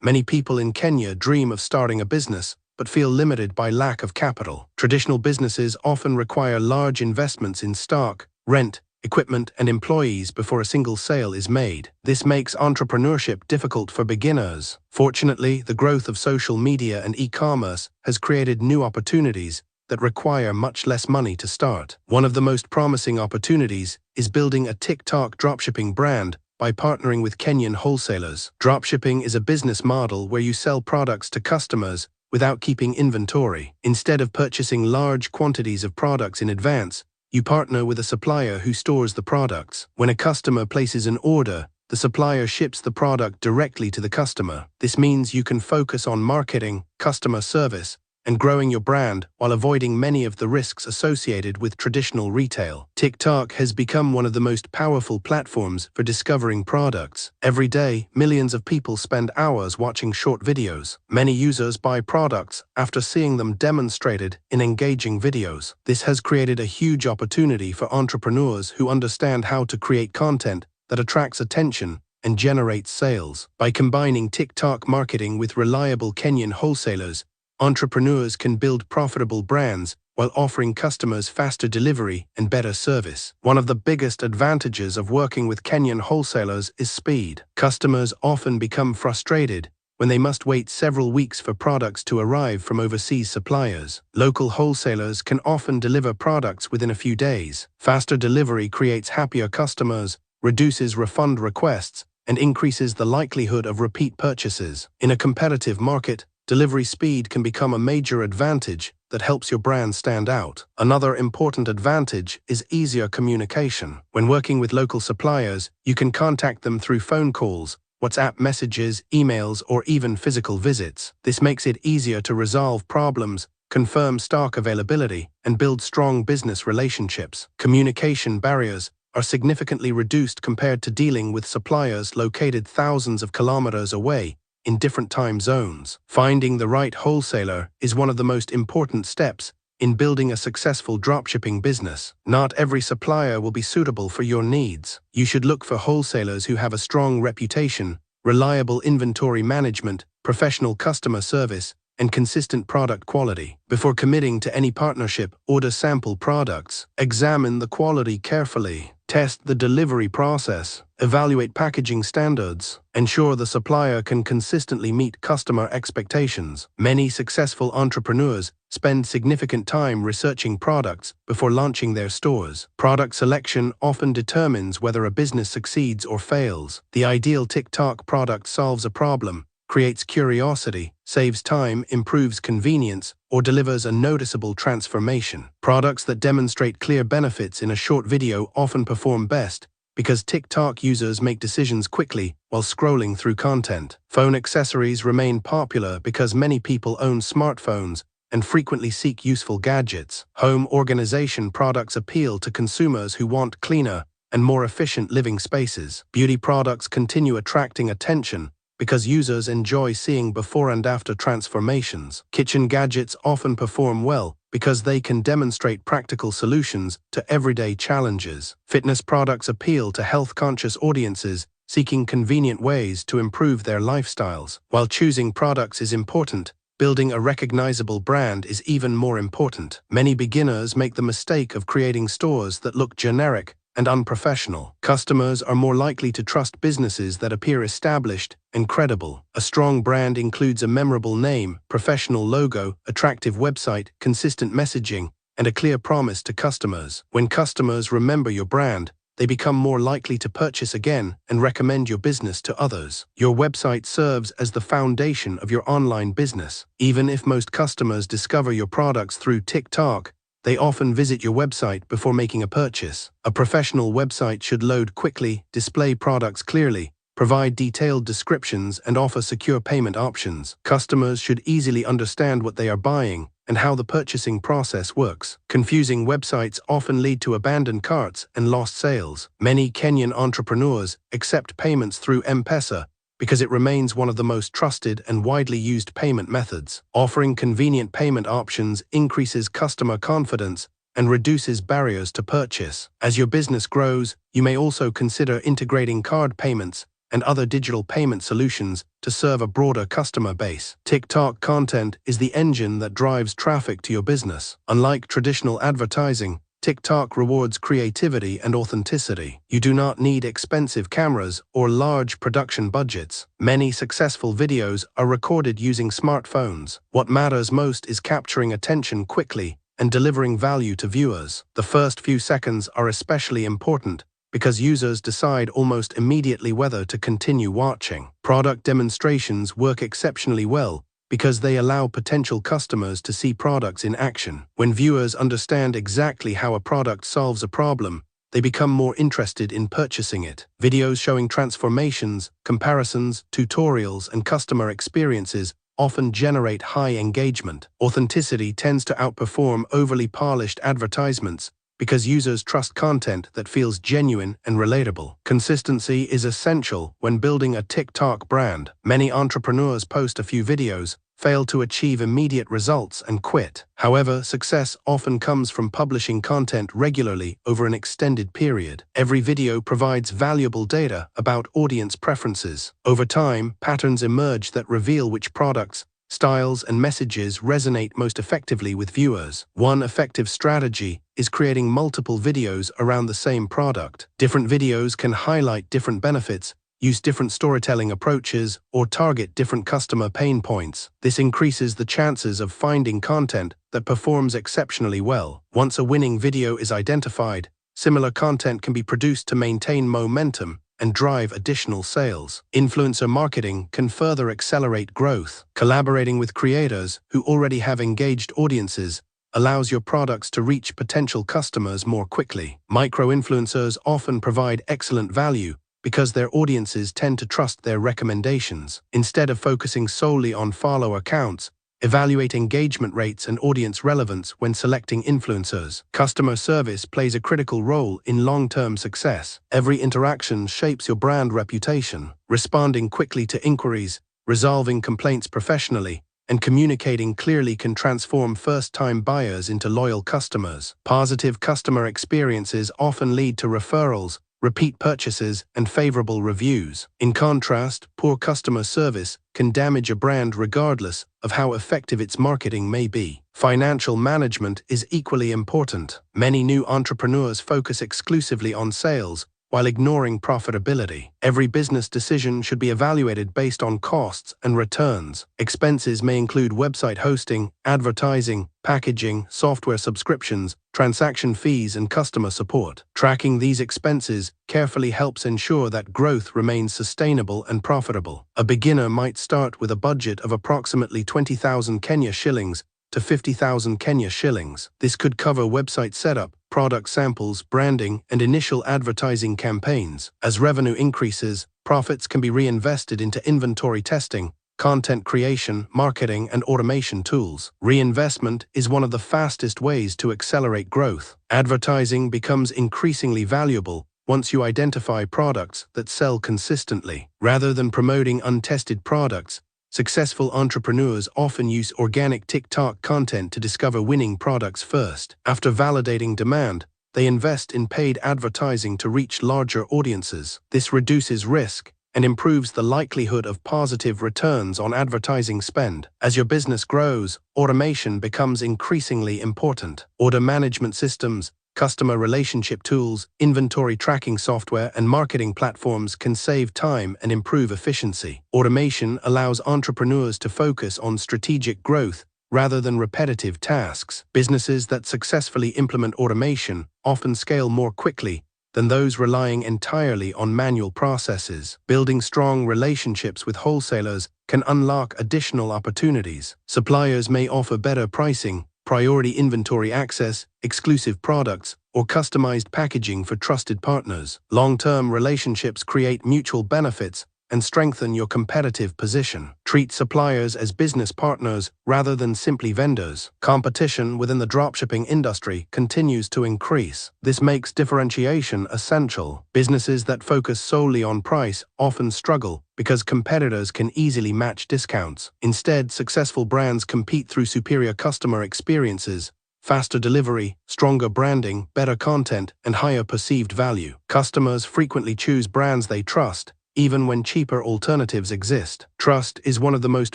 Many people in Kenya dream of starting a business, but feel limited by lack of capital. Traditional businesses often require large investments in stock, rent, equipment, and employees before a single sale is made. This makes entrepreneurship difficult for beginners. Fortunately, the growth of social media and e-commerce has created new opportunities that require much less money to start. One of the most promising opportunities is building a TikTok dropshipping brand by partnering with Kenyan wholesalers. Dropshipping is a business model where you sell products to customers without keeping inventory. Instead of purchasing large quantities of products in advance, you partner with a supplier who stores the products. When a customer places an order, the supplier ships the product directly to the customer. This means you can focus on marketing, customer service, and growing your brand while avoiding many of the risks associated with traditional retail. TikTok has become one of the most powerful platforms for discovering products. Every day, millions of people spend hours watching short videos. Many users buy products after seeing them demonstrated in engaging videos. This has created a huge opportunity for entrepreneurs who understand how to create content that attracts attention and generates sales. By combining TikTok marketing with reliable Kenyan wholesalers, entrepreneurs can build profitable brands while offering customers faster delivery and better service. One of the biggest advantages of working with Kenyan wholesalers is speed. Customers often become frustrated when they must wait several weeks for products to arrive from overseas suppliers. Local wholesalers can often deliver products within a few days. Faster delivery creates happier customers, reduces refund requests, and increases the likelihood of repeat purchases. In a competitive market, delivery speed can become a major advantage that helps your brand stand out. Another important advantage is easier communication. When working with local suppliers, you can contact them through phone calls, WhatsApp messages, emails, or even physical visits. This makes it easier to resolve problems, confirm stock availability, and build strong business relationships. Communication barriers are significantly reduced compared to dealing with suppliers located thousands of kilometers away in different time zones. Finding the right wholesaler is one of the most important steps in building a successful dropshipping business. Not every supplier will be suitable for your needs. You should look for wholesalers who have a strong reputation, reliable inventory management, professional customer service, and consistent product quality. Before committing to any partnership, order sample products, examine the quality carefully, test the delivery process, evaluate packaging standards, ensure the supplier can consistently meet customer expectations. Many successful entrepreneurs spend significant time researching products before launching their stores. Product selection often determines whether a business succeeds or fails. The ideal TikTok product solves a problem, creates curiosity, saves time, improves convenience, or delivers a noticeable transformation. Products that demonstrate clear benefits in a short video often perform best because TikTok users make decisions quickly while scrolling through content. Phone accessories remain popular because many people own smartphones and frequently seek useful gadgets. Home organization products appeal to consumers who want cleaner and more efficient living spaces. Beauty products continue attracting attention because users enjoy seeing before and after transformations. Kitchen gadgets often perform well because they can demonstrate practical solutions to everyday challenges. Fitness products appeal to health-conscious audiences seeking convenient ways to improve their lifestyles. While choosing products is important, building a recognizable brand is even more important. Many beginners make the mistake of creating stores that look generic and unprofessional. Customers are more likely to trust businesses that appear established and credible. A strong brand includes a memorable name, professional logo, attractive website, consistent messaging, and a clear promise to customers. When customers remember your brand, they become more likely to purchase again and recommend your business to others. Your website serves as the foundation of your online business. Even if most customers discover your products through TikTok, they often visit your website before making a purchase. A professional website should load quickly, display products clearly, provide detailed descriptions, and offer secure payment options. Customers should easily understand what they are buying and how the purchasing process works. Confusing websites often lead to abandoned carts and lost sales. Many Kenyan entrepreneurs accept payments through M-Pesa because it remains one of the most trusted and widely used payment methods. Offering convenient payment options increases customer confidence and reduces barriers to purchase. As your business grows, you may also consider integrating card payments and other digital payment solutions to serve a broader customer base. TikTok content is the engine that drives traffic to your business. Unlike traditional advertising, TikTok rewards creativity and authenticity. You do not need expensive cameras or large production budgets. Many successful videos are recorded using smartphones. What matters most is capturing attention quickly and delivering value to viewers. The first few seconds are especially important because users decide almost immediately whether to continue watching. Product demonstrations work exceptionally well because they allow potential customers to see products in action. When viewers understand exactly how a product solves a problem, they become more interested in purchasing it. Videos showing transformations, comparisons, tutorials, and customer experiences often generate high engagement. Authenticity tends to outperform overly polished advertisements because users trust content that feels genuine and relatable. Consistency is essential when building a TikTok brand. Many entrepreneurs post a few videos, fail to achieve immediate results, and quit. However, success often comes from publishing content regularly over an extended period. Every video provides valuable data about audience preferences. Over time, patterns emerge that reveal which products, styles, and messages resonate most effectively with viewers. One effective strategy is creating multiple videos around the same product. Different videos can highlight different benefits, use different storytelling approaches, or target different customer pain points. This increases the chances of finding content that performs exceptionally well. Once a winning video is identified, similar content can be produced to maintain momentum and drive additional sales. Influencer marketing can further accelerate growth. Collaborating with creators who already have engaged audiences allows your products to reach potential customers more quickly. Micro-influencers often provide excellent value because their audiences tend to trust their recommendations. Instead of focusing solely on follower counts, evaluate engagement rates and audience relevance when selecting influencers. Customer service plays a critical role in long-term success. Every interaction shapes your brand reputation. Responding quickly to inquiries, resolving complaints professionally, and communicating clearly can transform first-time buyers into loyal customers. Positive customer experiences often lead to referrals, repeat purchases, and favorable reviews. In contrast, poor customer service can damage a brand regardless of how effective its marketing may be. Financial management is equally important. Many new entrepreneurs focus exclusively on sales while ignoring profitability. Every business decision should be evaluated based on costs and returns. Expenses may include website hosting, advertising, packaging, software subscriptions, transaction fees, and customer support. Tracking these expenses carefully helps ensure that growth remains sustainable and profitable. A beginner might start with a budget of approximately 20,000 Kenya shillings to 50,000 Kenya shillings. This could cover website setup, product samples, branding, and initial advertising campaigns. As revenue increases, profits can be reinvested into inventory testing, content creation, marketing, and automation tools. Reinvestment is one of the fastest ways to accelerate growth. Advertising becomes increasingly valuable once you identify products that sell consistently. Rather than promoting untested products, successful entrepreneurs often use organic TikTok content to discover winning products first. After validating demand, they invest in paid advertising to reach larger audiences. This reduces risk and improves the likelihood of positive returns on advertising spend. As your business grows, automation becomes increasingly important. Order management systems, customer relationship tools, inventory tracking software, and marketing platforms can save time and improve efficiency. Automation allows entrepreneurs to focus on strategic growth rather than repetitive tasks. Businesses that successfully implement automation often scale more quickly than those relying entirely on manual processes. Building strong relationships with wholesalers can unlock additional opportunities. Suppliers may offer better pricing, priority inventory access, exclusive products, or customized packaging for trusted partners. Long-term relationships create mutual benefits and strengthen your competitive position. Treat suppliers as business partners rather than simply vendors. Competition within the dropshipping industry continues to increase. This makes differentiation essential. Businesses that focus solely on price often struggle because competitors can easily match discounts. Instead, successful brands compete through superior customer experiences, faster delivery, stronger branding, better content, and higher perceived value. Customers frequently choose brands they trust even when cheaper alternatives exist. Trust is one of the most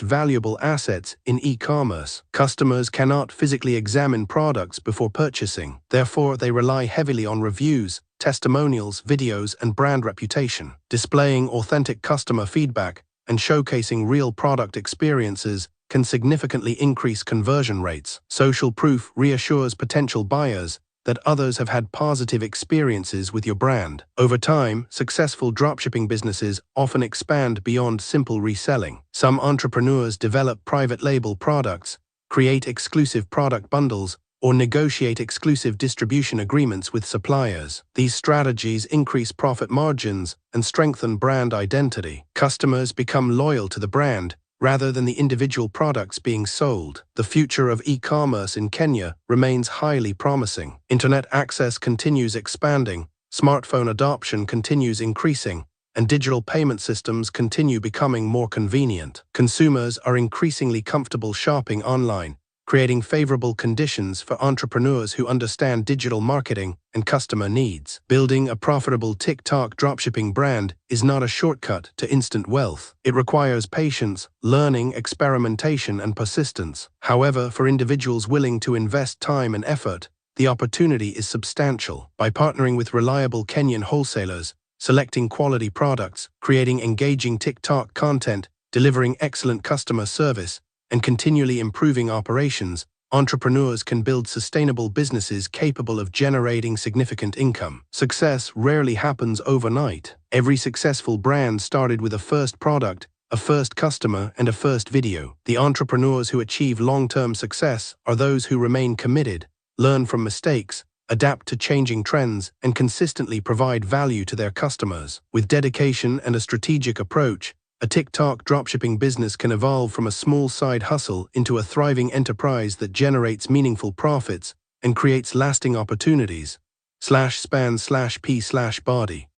valuable assets in e-commerce. Customers cannot physically examine products before purchasing. Therefore, they rely heavily on reviews, testimonials, videos, and brand reputation. Displaying authentic customer feedback and showcasing real product experiences can significantly increase conversion rates. Social proof reassures potential buyers that others have had positive experiences with your brand. Over time, successful dropshipping businesses often expand beyond simple reselling. Some entrepreneurs develop private label products, create exclusive product bundles, or negotiate exclusive distribution agreements with suppliers. These strategies increase profit margins and strengthen brand identity. Customers become loyal to the brand rather than the individual products being sold. The future of e-commerce in Kenya remains highly promising. Internet access continues expanding, smartphone adoption continues increasing, and digital payment systems continue becoming more convenient. Consumers are increasingly comfortable shopping online, creating favorable conditions for entrepreneurs who understand digital marketing and customer needs. Building a profitable TikTok dropshipping brand is not a shortcut to instant wealth. It requires patience, learning, experimentation, and persistence. However, for individuals willing to invest time and effort, the opportunity is substantial. By partnering with reliable Kenyan wholesalers, selecting quality products, creating engaging TikTok content, delivering excellent customer service, and continually improving operations, entrepreneurs can build sustainable businesses capable of generating significant income. Success rarely happens overnight. Every successful brand started with a first product, a first customer, and a first video. The entrepreneurs who achieve long-term success are those who remain committed, learn from mistakes, adapt to changing trends, and consistently provide value to their customers. With dedication and a strategic approach, a TikTok dropshipping business can evolve from a small side hustle into a thriving enterprise that generates meaningful profits and creates lasting opportunities. /span/p/body